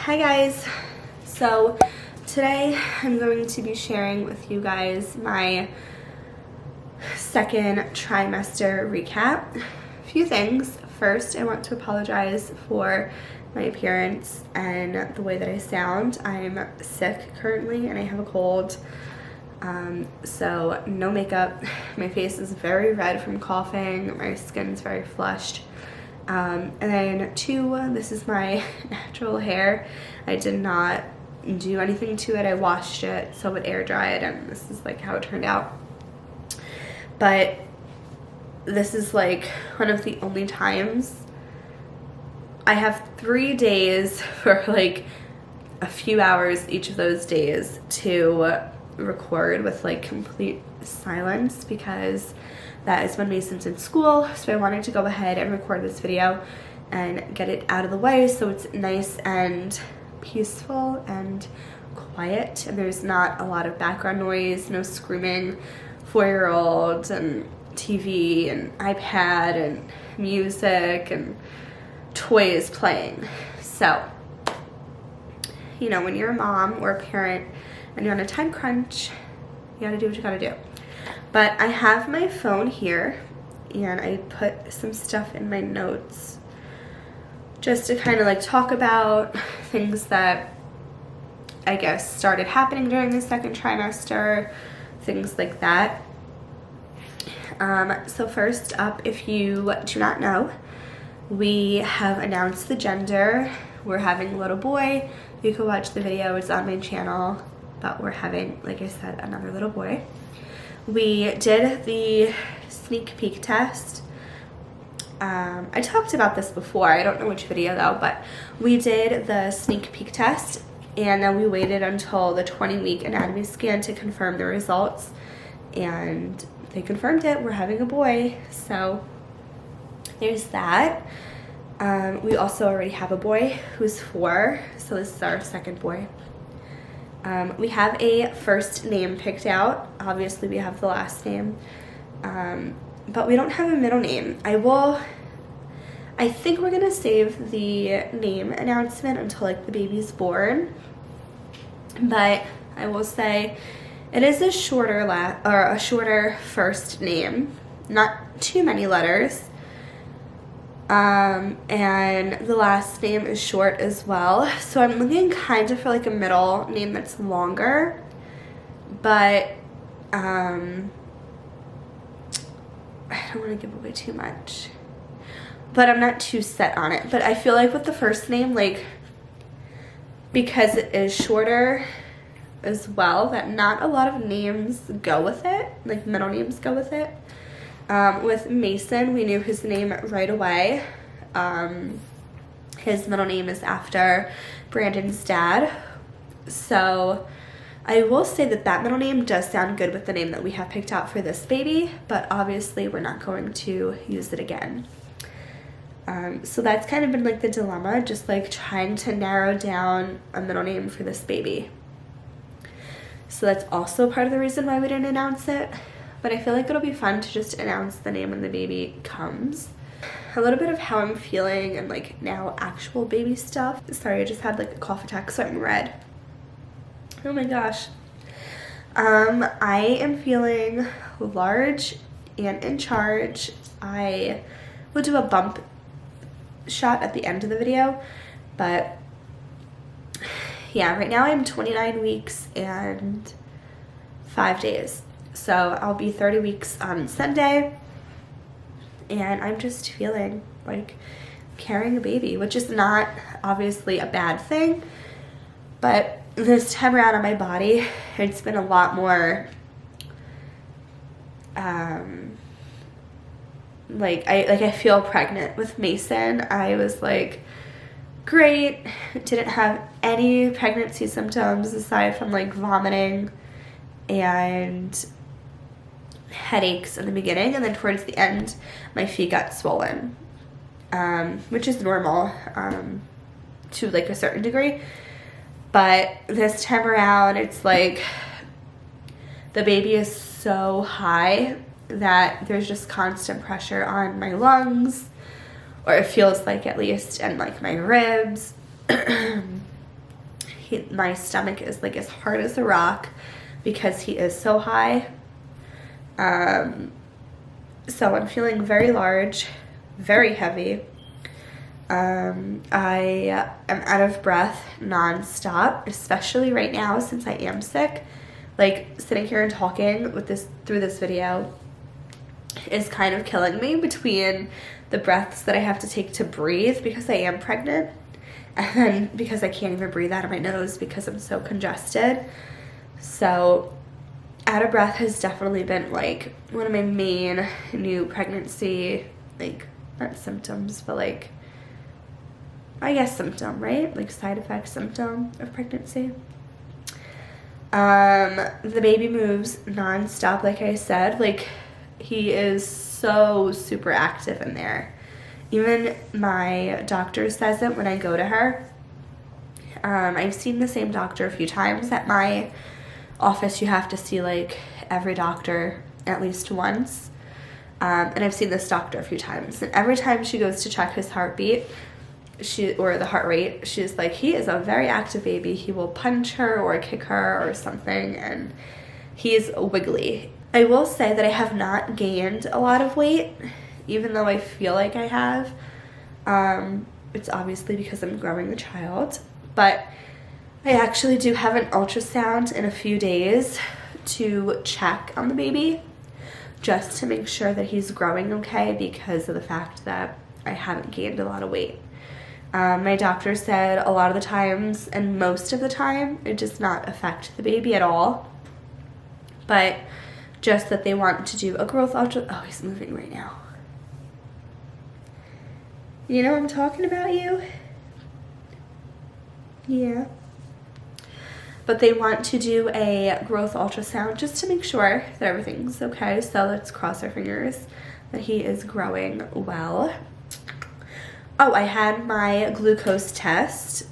Hi guys, so today I'm going to be sharing with you guys my second trimester recap. A few things. First, I want to apologize for my appearance and the way that I sound. I'm sick currently and I have a cold, so no makeup. My face is very red from coughing, my skin's very flushed. And then two, this is my natural hair. I did not do anything to it. I washed it so it air dried, and this is like how it turned out. But this is like one of the only times I have 3 days for like a few hours each of those days to record with like complete silence, because that is when Mason's in school. So I wanted to go ahead and record this video and get it out of the way so it's nice and peaceful and quiet, and there's not a lot of background noise, no screaming 4-year-olds and TV and iPad and music and toys playing. So, you know, when you're a mom or a parent and you're on a time crunch, you gotta do what you gotta do. But I have my phone here and I put some stuff in my notes just to kind of like talk about things that I guess started happening during the second trimester, things like that. So first up, if you do not know, we have announced the gender. We're having a little boy. You can watch the video, it's on my channel, but we're having, like I said, another little boy. We did the sneak peek test. I talked about this before, I don't know which video though, but we did the sneak peek test and then we waited until the 20-week anatomy scan to confirm the results, and they confirmed it. We're having a boy, so there's that. We also already have a boy who's 4, so this is our second boy. We have a first name picked out. Obviously we have the last name, but we don't have a middle name. I think we're gonna save the name announcement until like the baby's born, but I will say it is a shorter first name, not too many letters. And the last name is short as well, so I'm looking kind of for like a middle name that's longer, but I don't want to give away too much, but I'm not too set on it. But I feel like with the first name, like, because it is shorter as well, that not a lot of names go with it, like middle names go with it. With Mason, we knew his name right away. His middle name is after Brandon's dad. So I will say that that middle name does sound good with the name that we have picked out for this baby, but obviously we're not going to use it again. So that's kind of been like the dilemma, just like trying to narrow down a middle name for this baby. So that's also part of the reason why we didn't announce it. But I feel like it'll be fun to just announce the name when the baby comes. A little bit of how I'm feeling and like now actual baby stuff. Sorry, I just had like a cough attack, so I'm red. Oh my gosh. I am feeling large and in charge. I will do a bump shot at the end of the video, but yeah, right now I'm 29 weeks and 5 days. So I'll be 30 weeks on Sunday, and I'm just feeling like carrying a baby, which is not obviously a bad thing, but this time around on my body, it's been a lot more, I feel pregnant. With Mason, I was like, great, didn't have any pregnancy symptoms aside from like vomiting and headaches in the beginning, and then towards the end my feet got swollen, which is normal to like a certain degree, but this time around it's like the baby is so high that there's just constant pressure on my lungs, or it feels like, at least, and like my ribs. My stomach is like as hard as a rock because he is so high. So I'm feeling very large, very heavy. I am out of breath nonstop, especially right now since I am sick. Like, sitting here and talking through this video is kind of killing me, between the breaths that I have to take to breathe because I am pregnant, and then because I can't even breathe out of my nose because I'm so congested. So out of breath has definitely been like one of my main new pregnancy, like, not symptoms, but like, I guess symptom, right? Like side effect symptom of pregnancy. The baby moves nonstop, like I said. Like, he is so super active in there. Even my doctor says it when I go to her. I've seen the same doctor a few times. At my office, you have to see like every doctor at least once. And I've seen this doctor a few times. And every time she goes to check his heartbeat, or the heart rate, she's like, he is a very active baby. He will punch her or kick her or something, and he's wiggly. I will say that I have not gained a lot of weight, even though I feel like I have. It's obviously because I'm growing the child, but I actually do have an ultrasound in a few days to check on the baby, just to make sure that he's growing okay, because of the fact that I haven't gained a lot of weight. My doctor said a lot of the times, and most of the time, it does not affect the baby at all, but just that they want to do a growth oh, he's moving right now. You know I'm talking about, you? Yeah. But they want to do a growth ultrasound just to make sure that everything's okay. So let's cross our fingers that he is growing well. Oh, I had my glucose test,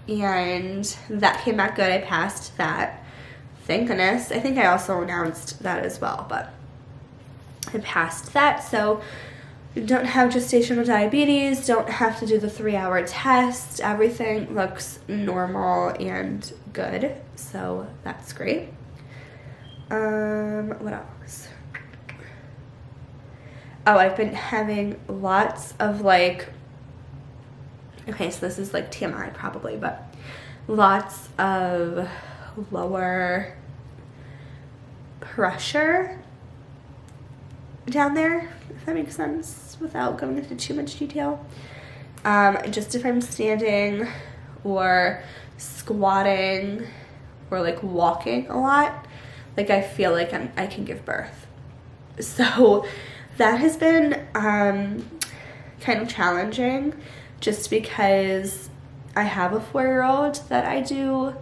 and that came back good. I passed that. Thank goodness. I think I also announced that as well, but I passed that. So you don't have gestational diabetes, don't have to do the 3-hour test. Everything looks normal and good, so that's great. What else? Oh, I've been having lots of like, okay, so this is like TMI probably, but lots of lower pressure down there, if that makes sense, without going into too much detail. Just if I'm standing or squatting or like walking a lot, like I feel like I can give birth. So that has been kind of challenging, just because I have a 4-year-old that I do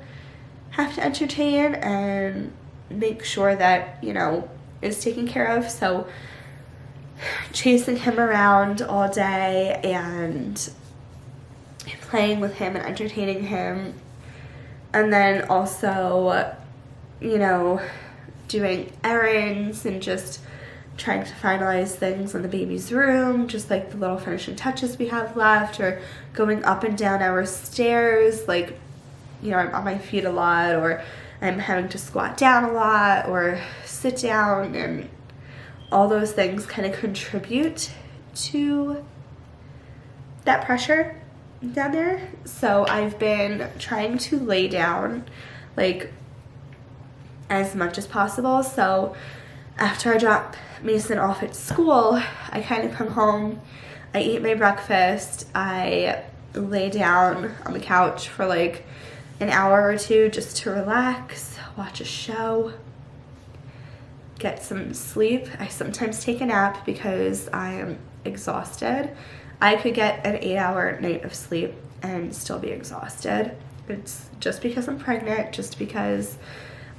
have to entertain and make sure that, you know, is taken care of. So chasing him around all day and playing with him and entertaining him, and then also, you know, doing errands and just trying to finalize things in the baby's room, just like the little finishing touches we have left, or going up and down our stairs, like, you know, I'm on my feet a lot, or I'm having to squat down a lot or sit down, and all those things kind of contribute to that pressure down there. So I've been trying to lay down like as much as possible. So after I drop Mason off at school, I kind of come home, I eat my breakfast, I lay down on the couch for like an hour or two just to relax, watch a show, get some sleep. I sometimes take a nap because I am exhausted. I could get an 8-hour night of sleep and still be exhausted. It's just because I'm pregnant, just because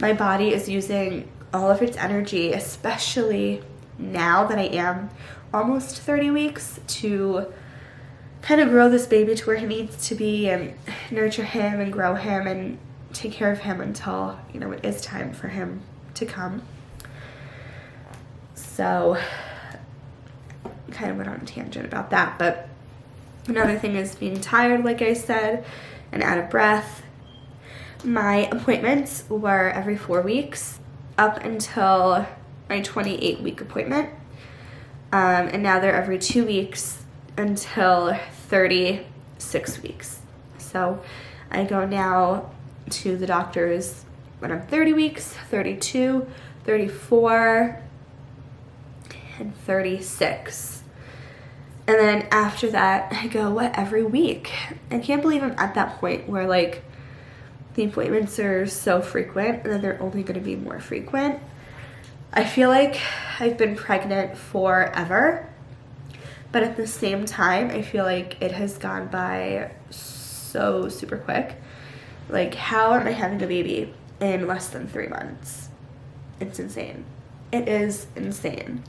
my body is using all of its energy, especially now that I am almost 30 weeks, to kind of grow this baby to where he needs to be and nurture him and grow him and take care of him until, you know, it is time for him to come. So kind of went on a tangent about that, but another thing is being tired, like I said, and out of breath. My appointments were every 4 weeks up until my 28-week appointment. And now they're every 2 weeks until 36 weeks. So I go now to the doctors when I'm 30 weeks, 32, 34, and 36. And then after that, I go every week. I can't believe I'm at that point where like the appointments are so frequent and then they're only going to be more frequent. I feel like I've been pregnant forever, but at the same time, I feel like it has gone by so super quick. Like, how am I having a baby in less than 3 months? It's insane. It is insane.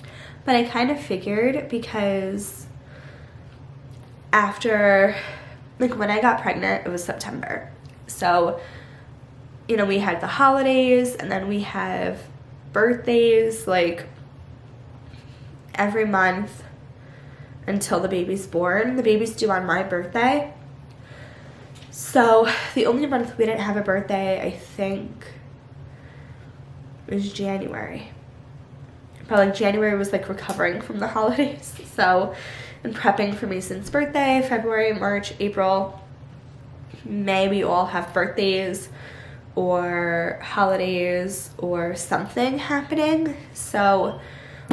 But I kind of figured, because after, like, when I got pregnant, it was September. So, you know, we had the holidays, and then we have birthdays, like, every month until the baby's born. The baby's due on my birthday. So the only month we didn't have a birthday, I think, was January. But like January was like recovering from the holidays. So, and prepping for Mason's birthday, February, March, April, May, we all have birthdays or holidays or something happening. So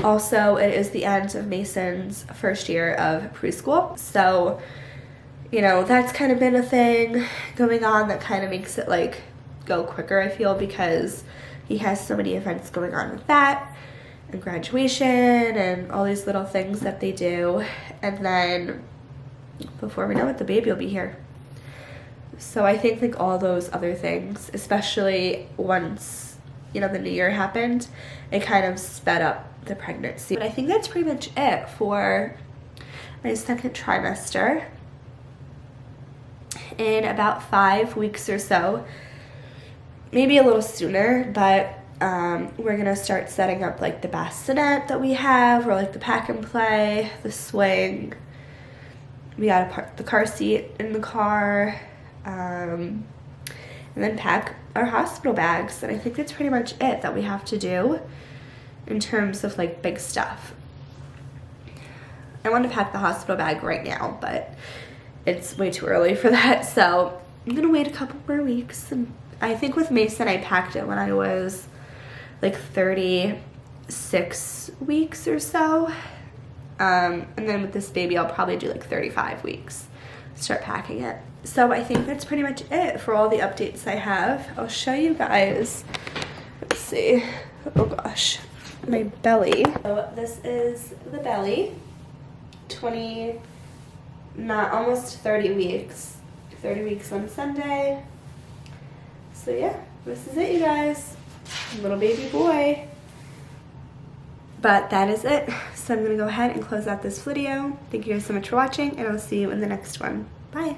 also it is the end of Mason's first year of preschool. So, you know, that's kind of been a thing going on that kind of makes it like go quicker, I feel, because he has so many events going on with that, and graduation and all these little things that they do. And then before we know it, the baby will be here. So I think like all those other things, especially once, you know, the new year happened, it kind of sped up the pregnancy. But I think that's pretty much it for my second trimester. In about 5 weeks or so, maybe a little sooner, but we're gonna start setting up like the bassinet that we have, or like the pack and play, the swing. We gotta park the car seat in the car, and then pack our hospital bags. And I think that's pretty much it that we have to do in terms of like big stuff. I want to pack the hospital bag right now, but it's way too early for that, so I'm gonna wait a couple more weeks. And I think with Mason, I packed it when I was like 36 weeks or so. And then with this baby, I'll probably do like 35 weeks, start packing it. So I think that's pretty much it for all the updates I have. I'll show you guys, let's see, oh gosh, my belly. So this is the belly, almost 30 weeks. 30 weeks on Sunday. So yeah, this is it, you guys. Little baby boy. But that is it. So I'm gonna go ahead and close out this video. Thank you guys so much for watching, and I'll see you in the next one. Bye.